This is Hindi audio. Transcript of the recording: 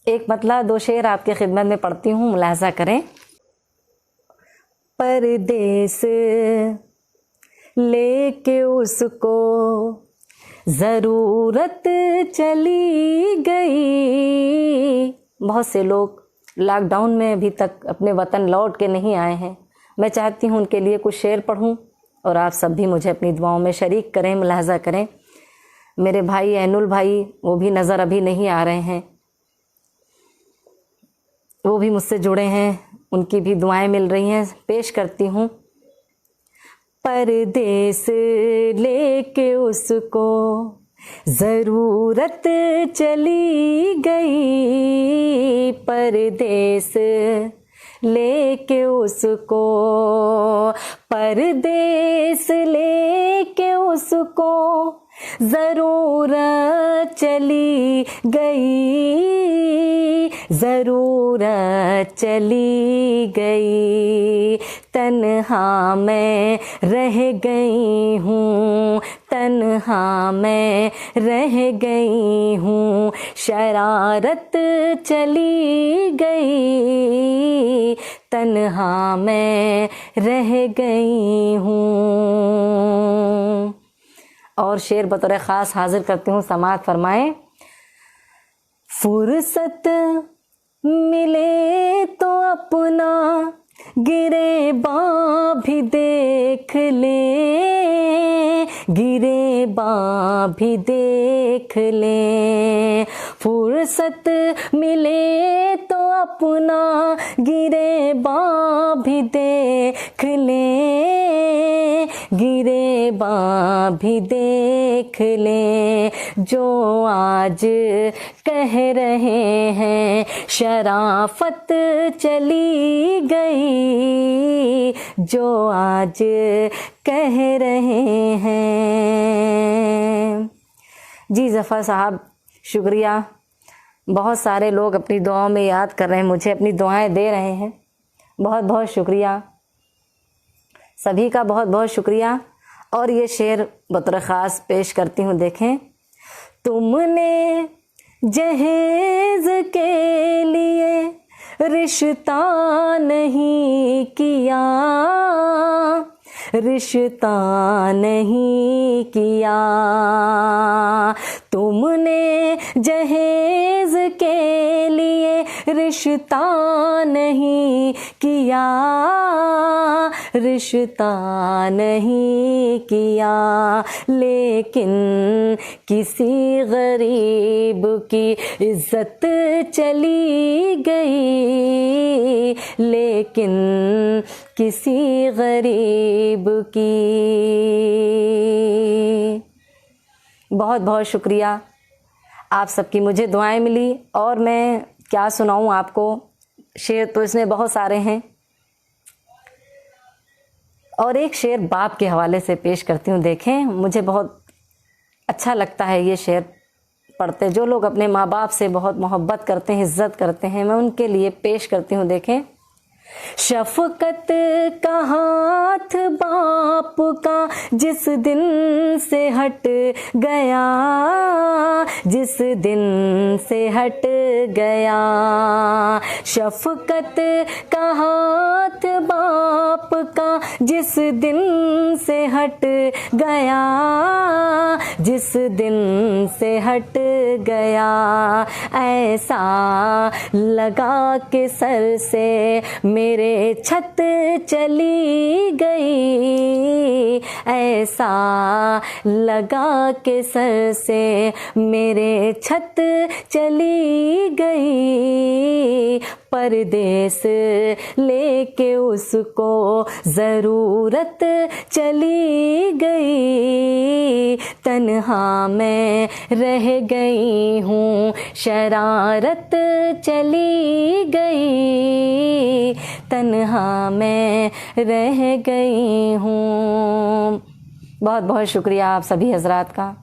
एक मतला दो शेर आपके खिदमत में पढ़ती हूँ, मुलाहजा करें। परदेस लेके उसको ज़रूरत चली गई। बहुत से लोग लॉकडाउन में अभी तक अपने वतन लौट के नहीं आए हैं। मैं चाहती हूँ उनके लिए कुछ शेर पढ़ूँ और आप सब भी मुझे अपनी दुआओं में शरीक करें, मुलाहजा करें। मेरे भाई ऐनुल भाई, वो भी नज़र अभी नहीं आ रहे हैं, वो भी मुझसे जुड़े हैं, उनकी भी दुआएं मिल रही हैं। पेश करती हूँ। परदेस लेके उसको ज़रूरत चली गई। परदेस लेके उसको, परदेस लेके उसको ज़रूरत चली गई, ज़रूरत चली गई। तन्हा मैं रह गई हूँ, तन्हा मैं रह गई हूँ, शरारत चली गई, तन्हा मैं रह गई हूँ। और शेर बतौर ख़ास हाजिर करती हूँ, समाअत फरमाएं। फुर्सत मिले तो अपना गिरेबां भी देख ले, गिरेबां भी देख ले। फुर्सत मिले तो अपना गिरेबां भी देख ले, गिरेबां भी देख ले। जो आज कह रहे हैं शराफत चली गई, जो आज कह रहे हैं। जी ज़फ़र साहब, शुक्रिया। बहुत सारे लोग अपनी दुआओं में याद कर रहे हैं मुझे, अपनी दुआएं दे रहे हैं। बहुत बहुत शुक्रिया, सभी का बहुत बहुत शुक्रिया। और ये शेर बतौर ख़ास पेश करती हूँ, देखें। तुमने जहेज़ के लिए रिश्ता नहीं किया, रिश्ता नहीं किया। तुमने जहेज़ के लिए रिश्ता नहीं किया, रिश्ता नहीं किया। लेकिन किसी गरीब की इज्जत चली गई, लेकिन किसी गरीब की। बहुत बहुत शुक्रिया आप सबकी, मुझे दुआएं मिली। और मैं क्या सुनाऊं आपको, शेर तो इसमें बहुत सारे हैं। और एक शेर बाप के हवाले से पेश करती हूँ, देखें। मुझे बहुत अच्छा लगता है ये शेर पढ़ते। जो लोग अपने माँ बाप से बहुत मोहब्बत करते हैं, इज़्ज़त करते हैं, मैं उनके लिए पेश करती हूँ, देखें। शफ़क़त का हाथ बाप का जिस दिन से हट गया, जिस दिन से हट गया। शफ़क़त का हाथ बाप का जिस दिन से हट गया, जिस दिन से हट गया। ऐसा लगा के सर से मेरे छत चली गई, ऐसा लगा के सर से मेरे छत चली गई। परदेस लेके उसको ज़रूरत चली गई, तन्हा मैं रह गई हूँ, शरारत चली गई, तन्हा मैं रह गई हूँ। बहुत बहुत शुक्रिया आप सभी हजरात का।